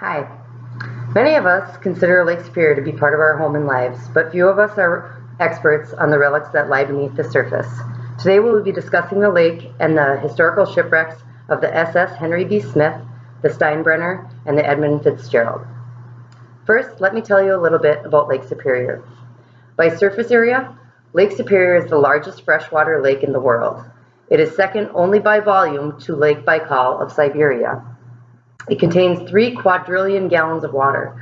Hi. Many of us consider Lake Superior to be part of our home and lives, but few of us are experts on the relics that lie beneath the surface. Today we will be discussing the lake and the historical shipwrecks of the SS Henry B. Smith, the Steinbrenner, and the Edmund Fitzgerald. First, let me tell you a little bit about Lake Superior. By surface area, Lake Superior is the largest freshwater lake in the world. It is second only by volume to Lake Baikal of Siberia. It contains 3 quadrillion gallons of water.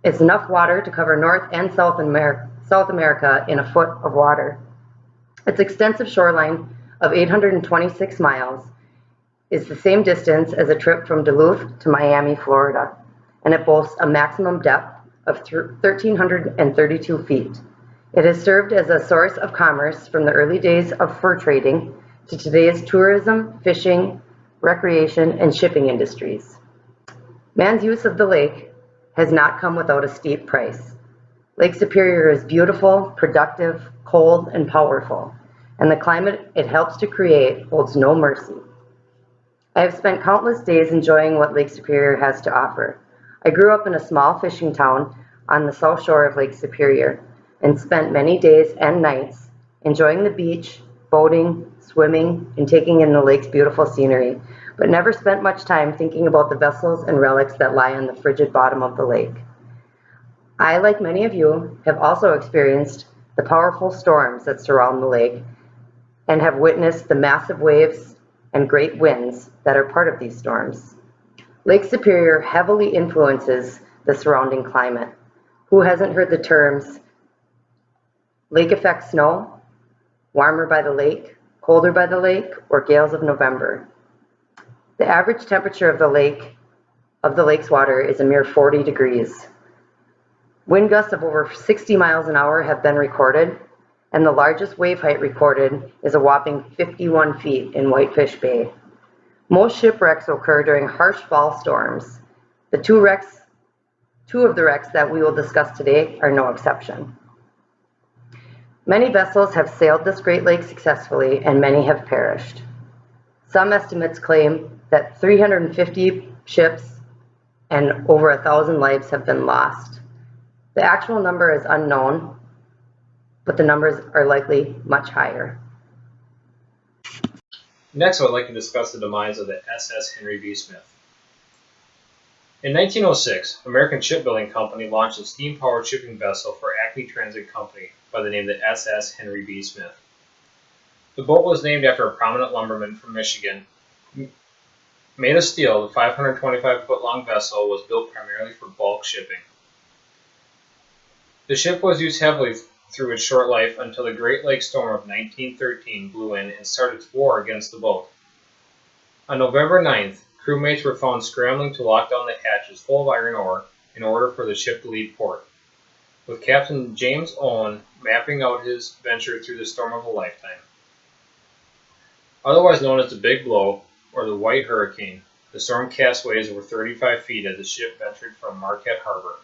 It's enough water to cover North and South America in a foot of water. Its extensive shoreline of 826 miles is the same distance as a trip from Duluth to Miami, Florida, and it boasts a maximum depth of 1,332 feet. It has served as a source of commerce from the early days of fur trading to today's tourism, fishing, recreation, and shipping industries. Man's use of the lake has not come without a steep price. Lake Superior is beautiful, productive, cold, and powerful, and the climate it helps to create holds no mercy. I have spent countless days enjoying what Lake Superior has to offer. I grew up in a small fishing town on the south shore of Lake Superior and spent many days and nights enjoying the beach, boating, swimming, and taking in the lake's beautiful scenery, but never spent much time thinking about the vessels and relics that lie on the frigid bottom of the lake. I, like many of you, have also experienced the powerful storms that surround the lake and have witnessed the massive waves and great winds that are part of these storms. Lake Superior heavily influences the surrounding climate. Who hasn't heard the terms lake effect snow, warmer by the lake, colder by the lake, or gales of November? The average temperature of the lake's water is a mere 40 degrees. Wind gusts of over 60 miles an hour have been recorded, and the largest wave height recorded is a whopping 51 feet in Whitefish Bay. Most shipwrecks occur during harsh fall storms. The two of the wrecks that we will discuss today are no exception. Many vessels have sailed this Great Lake successfully, and many have perished. Some estimates claim that 350 ships and over 1,000 lives have been lost. The actual number is unknown, but the numbers are likely much higher. Next, I would like to discuss the demise of the SS Henry B. Smith. In 1906, American Shipbuilding Company launched a steam-powered shipping vessel for Acme Transit Company by the name of the SS Henry B. Smith. The boat was named after a prominent lumberman from Michigan. Made of steel, the 525-foot-long vessel was built primarily for bulk shipping. The ship was used heavily through its short life until the Great Lakes Storm of 1913 blew in and started its war against the boat. On November 9th, crewmates were found scrambling to lock down the hatches full of iron ore in order for the ship to leave port, with Captain James Owen mapping out his venture through the storm of a lifetime. Otherwise known as the Big Blow, or the White Hurricane, the storm cast waves over 35 feet as the ship ventured from Marquette Harbor.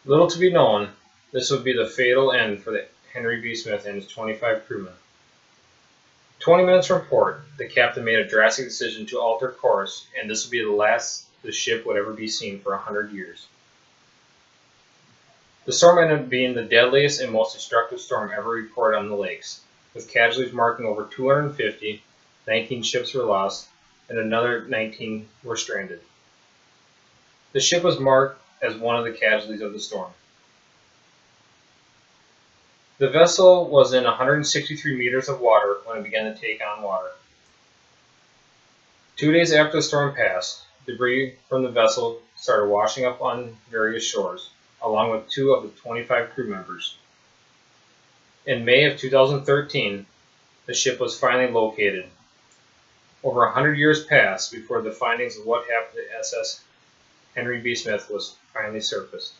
Little to be known, this would be the fatal end for the Henry B. Smith and his 25 crewmen. 20 minutes from port, the captain made a drastic decision to alter course, and this would be the last the ship would ever be seen for 100 years. The storm ended up being the deadliest and most destructive storm ever reported on the lakes, with casualties marking over 250, 19 ships were lost, and another 19 were stranded. The ship was marked as one of the casualties of the storm. The vessel was in 163 meters of water when it began to take on water. 2 days after the storm passed, debris from the vessel started washing up on various shores, along with 2 of the 25 crew members. In May of 2013, the ship was finally located. Over 100 years passed before the findings of what happened to SS Henry B. Smith was finally surfaced.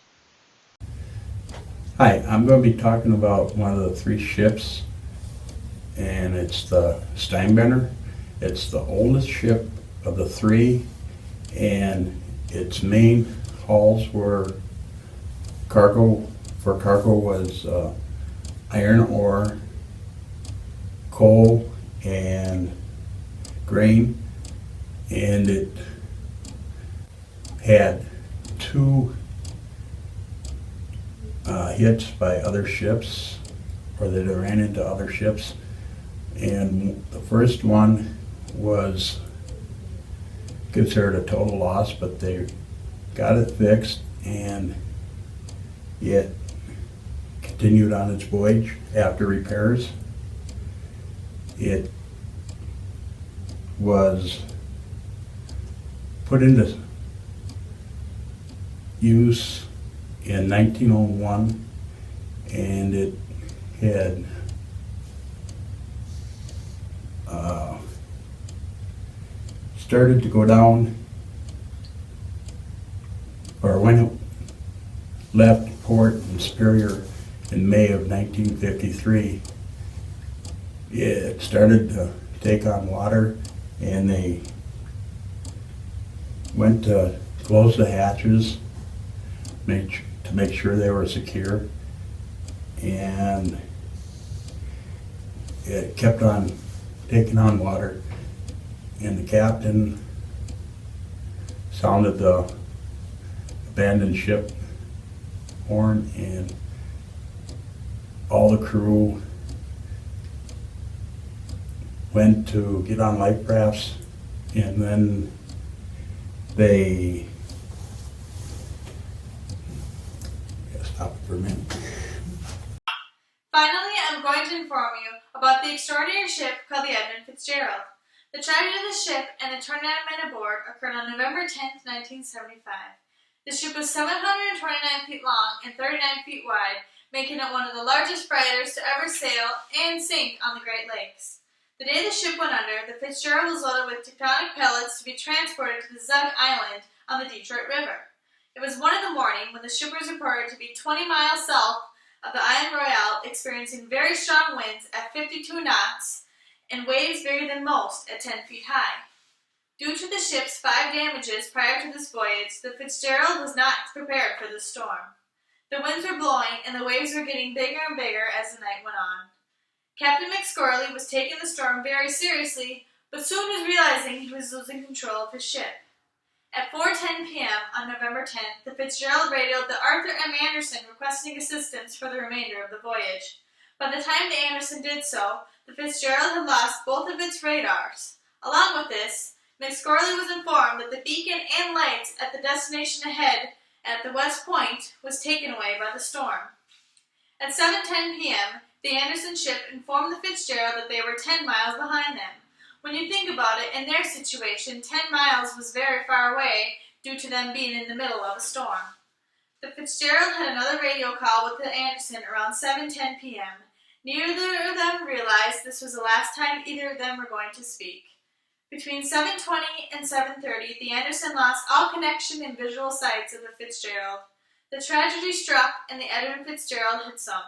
Hi, I'm going to be talking about one of the 3 ships, and it's the Steinbrenner. It's the oldest ship of the 3, and its main hauls were cargo was iron ore, coal, and grain, and it had two hits by other ships, or that it ran into other ships. And the first one was considered a total loss, but they got it fixed and it continued on its voyage after repairs. It was put into use in 1901, and it had started to go down, or when it left port in Superior in May of 1953, it started to take on water, and they went to close the hatches to make sure they were secure, and it kept on taking on water, and the captain sounded the abandoned ship horn, and all the crew went to get on life rafts, and then they stop it for a minute. Finally, I'm going to inform you about the extraordinary ship called the Edmund Fitzgerald. The tragedy of the ship and the 29 men aboard occurred on November 10, 1975. The ship was 729 feet long and 39 feet wide, making it one of the largest freighters to ever sail and sink on the Great Lakes. The day the ship went under, the Fitzgerald was loaded with tectonic pellets to be transported to the Zug Island on the Detroit River. It was 1 in the morning when the ship was reported to be 20 miles south of the Isle Royale, experiencing very strong winds at 52 knots and waves bigger than most at 10 feet high. Due to the ship's 5 damages prior to this voyage, the Fitzgerald was not prepared for the storm. The winds were blowing and the waves were getting bigger and bigger as the night went on. Captain McScorley was taking the storm very seriously, but soon was realizing he was losing control of his ship. At 4:10 p.m. on November 10th, the Fitzgerald radioed the Arthur M. Anderson requesting assistance for the remainder of the voyage. By the time the Anderson did so, the Fitzgerald had lost both of its radars. Along with this, McScorley was informed that the beacon and lights at the destination ahead at the West Point was taken away by the storm. At 7:10 p.m., the Anderson ship informed the Fitzgerald that they were 10 miles behind them. When you think about it, in their situation, 10 miles was very far away due to them being in the middle of a storm. The Fitzgerald had another radio call with the Anderson around 7:10 p.m. Neither of them realized this was the last time either of them were going to speak. Between 7:20 and 7:30, the Anderson lost all connection and visual sights of the Fitzgerald. The tragedy struck and the Edmund Fitzgerald had sunk.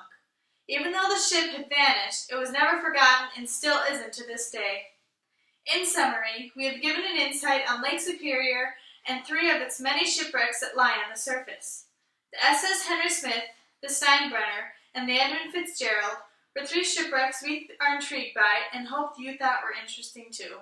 Even though the ship had vanished, it was never forgotten and still isn't to this day. In summary, we have given an insight on Lake Superior and 3 of its many shipwrecks that lie on the surface. The SS Henry Smith, the Steinbrenner, and the Edmund Fitzgerald were 3 shipwrecks we are intrigued by and hope you thought were interesting too.